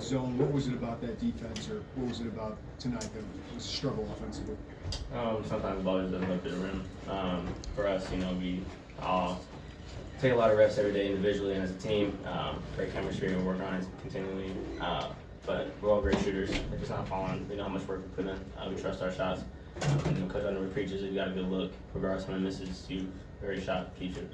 zone. What was it about that defense, or what was it about tonight that was a struggle offensively? Sometimes the ball just doesn't go to the rim. For us, we all take a lot of reps every day individually and as a team. Great chemistry and work on it continually. But we're all great shooters. If it's not falling, we know how much work we put in. We trust our shots. And Coach Underwood preaches if you got a good look, regardless of how many misses, you already shot, keep it.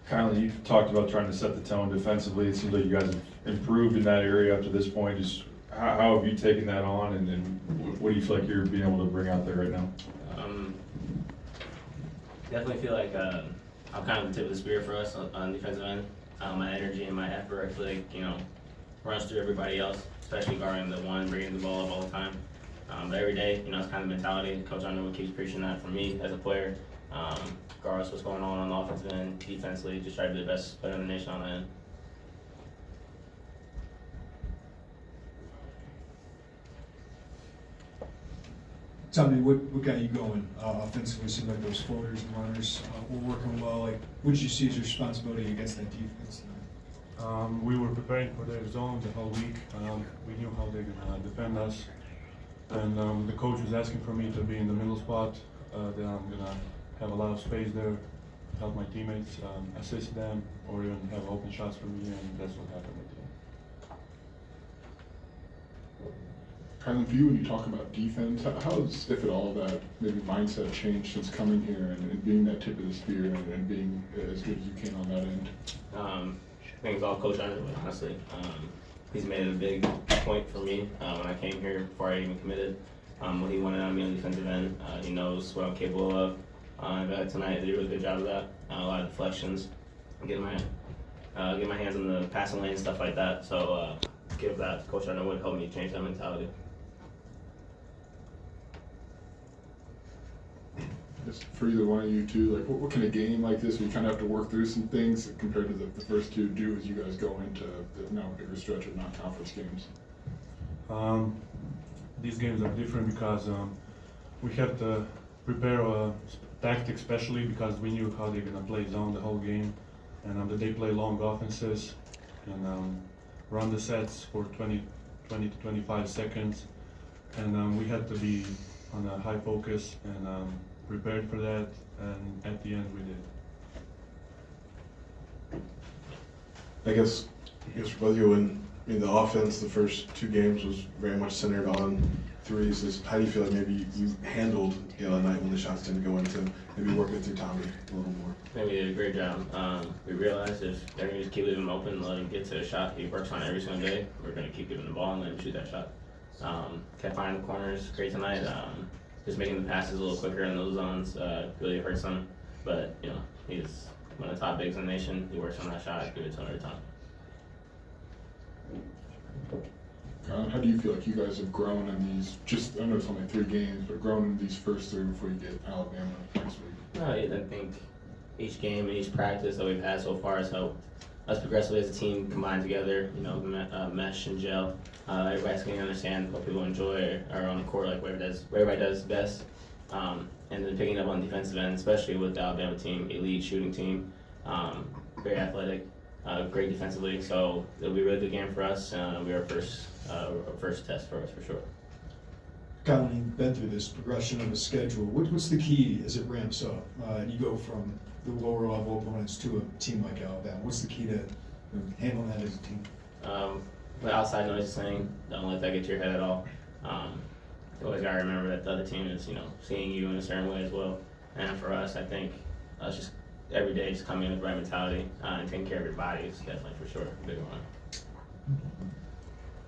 Kylan, you've talked about trying to set the tone defensively. It seems like you guys have improved in that area up to this point. Just how have you taken that on, and what do you feel like you're being able to bring out there right now? Definitely feel like I'm kind of the tip of the spear for us on defensive end. My energy and my effort, I feel like, runs through everybody else, especially guarding the one, bringing the ball up all the time. But every day, it's kind of mentality. Coach Underwood keeps preaching that for me as a player. Regardless of what's going on the offensive end, defensively, just try to be the best player in the nation on that end. Tell me, what got you going offensively? Seemed like those floaters and runners were working well. Like, what did you see as your responsibility against that defense? We were preparing for their zone the whole week. We knew how they're gonna defend us, and the coach was asking for me to be in the middle spot. Then I'm gonna have a lot of space there, help my teammates, assist them, or even have open shots for me, and that's what happened with them. Kylan, for you, when you talk about defense, how has, if at all, that maybe mindset changed since coming here and being that tip of the spear and being as good as you can on that end? I think it's all Coach Underwood, honestly. He's made it a big point for me when I came here before I even committed. What he wanted out of me on the defensive end, he knows what I'm capable of. Tonight, I did a really good job of that. A lot of deflections, get my hands in the passing lane, stuff like that. So give that Coach Underwood helped me change that mentality. Just for either one of you two, like what can a game like this, where you kind of have to work through some things compared to the first two, do as you guys go into the now bigger stretch of non-conference games? These games are different because we have to prepare tactics, especially because we knew how they're gonna play zone the whole game, and they play long offenses and run the sets for 20 to 25 seconds, and we had to be on a high focus and prepared for that, and at the end we did. I guess for both of you, in the offense, the first two games was very much centered on threes. How do you feel like maybe you handled a night when the shots didn't go into, maybe working through Tommy a little more? I think we did a great job. We realized if they're going to just keep leaving him open and let him get to a shot he works on every single day, we're going to keep giving him the ball and let him shoot that shot. Kept finding the corners, great tonight. Just making the passes a little quicker in those zones really hurts him. But, he's one of the top bigs in the nation. He works on that shot, give it to him every time. How do you feel like you guys have grown in these, I know it's only 3 games, but grown in these first 3 before you get Alabama next week? I think each game and each practice that we've had so far has helped us progressively as a team combine together, mesh and gel. Everybody's going to understand what people enjoy or on the court, like what everybody does best. And then picking up on the defensive end, especially with the Alabama team, elite shooting team, very athletic, great defensively. So it'll be a really good game for us. It'll be our first test for us for sure. Kylan, you've been through this progression of the schedule. What's the key as it ramps up? And you go from the lower level opponents to a team like Alabama. What's the key to handling that as a team? The outside noise is saying, don't let that get to your head at all. You always gotta remember that the other team is, seeing you in a certain way as well. And for us, I think us just every day just coming in with the right mentality and taking care of your body is definitely for sure a big one.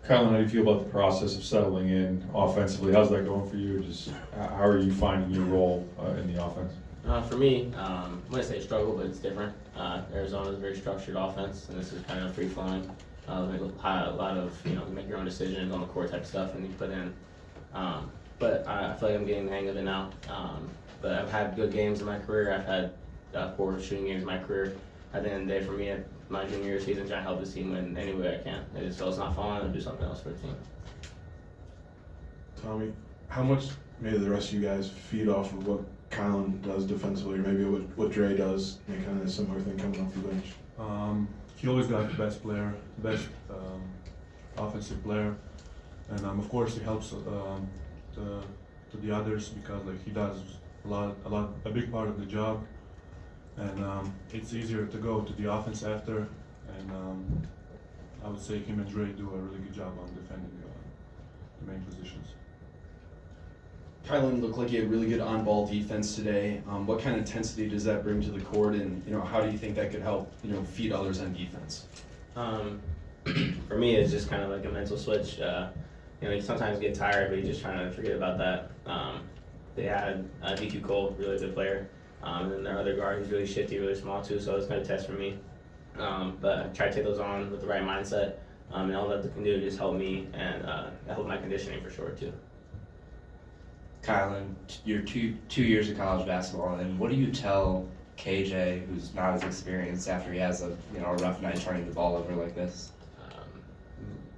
Kylan, how do you feel about the process of settling in offensively? How's that going for you? Just how are you finding your role in the offense? For me, I wouldn't say struggle, but it's different. Arizona is a very structured offense, and this is kind of free flowing. A lot of make your own decisions on the court type stuff, and you put in. But I feel like I'm getting the hang of it now. But I've had good games in my career. I've had poor shooting games in my career. At the end of the day, for me, at my junior year season, trying to help this team win any way I can. So it's not falling, I'll do something else for the team. Tommy, how much may the rest of you guys feed off of what Kylan does defensively, or maybe what Dre does, kind of a similar thing coming off the bench? He always got the best player, best offensive player, and of course he helps the others because like he does a big part of the job, and it's easier to go to the offense after, and I would say him and Dre do a really good job on defending the main positions. Kylan looked like he had really good on-ball defense today. What kind of intensity does that bring to the court, and how do you think that could help feed others on defense? For me, it's just kind of like a mental switch. You sometimes get tired, but you're just trying to forget about that. They had DQ Cole, really good player, and then their other guard, he's really shifty, really small too, so it's kind of a test for me. But I try to take those on with the right mindset, and all that they can do is just help me and help my conditioning for sure too. Kylan, you're two years of college basketball, and what do you tell KJ, who's not as experienced, after he has a rough night turning the ball over like this?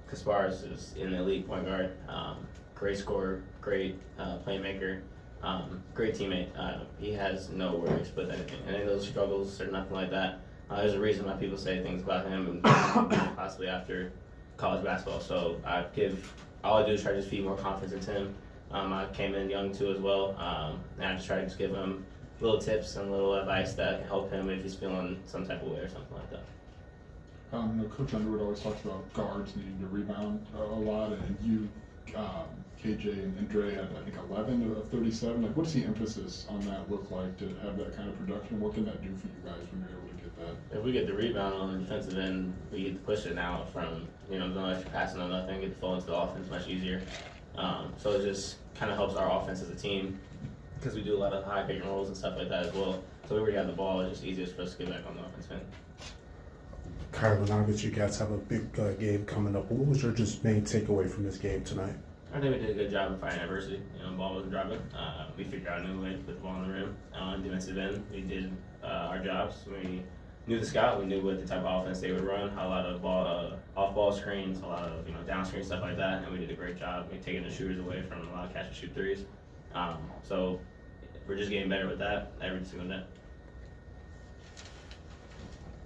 Kasparz is an elite point guard, great scorer, great playmaker, great teammate. He has no worries with anything. Any of those struggles or nothing like that. There's a reason why people say things about him and possibly after college basketball. So all I do is try to just feed more confidence into him. I came in young too as well, and I just try to just give him little tips and little advice that can help him if he's feeling some type of way or something like that. Coach Underwood always talks about guards needing to rebound a lot, and you, KJ and Dre had, I think, 11 of 37. Like, what's the emphasis on that look like to have that kind of production? What can that do for you guys when you're able to get that? If we get the rebound on the defensive end, we get to push it now from, no extra passing or nothing, get the flow into the offense much easier. So it just kind of helps our offense as a team because we do a lot of high pick and rolls and stuff like that as well. So we already have the ball, it's just easiest for us to get back on the offense end. Kylan, now that you guys have a big game coming up, what was your just main takeaway from this game tonight? I think we did a good job of fighting adversity. The ball wasn't driving. We figured out a new way to put the ball in the rim. On defensive end, we did our jobs. We knew the scout. We knew what the type of offense they would run. A lot of off-ball screens, a lot of down screen stuff like that, and we did a great job taking the shooters away from a lot of catch and shoot threes. So we're just getting better with that every single day.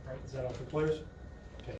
All right, is that all for players?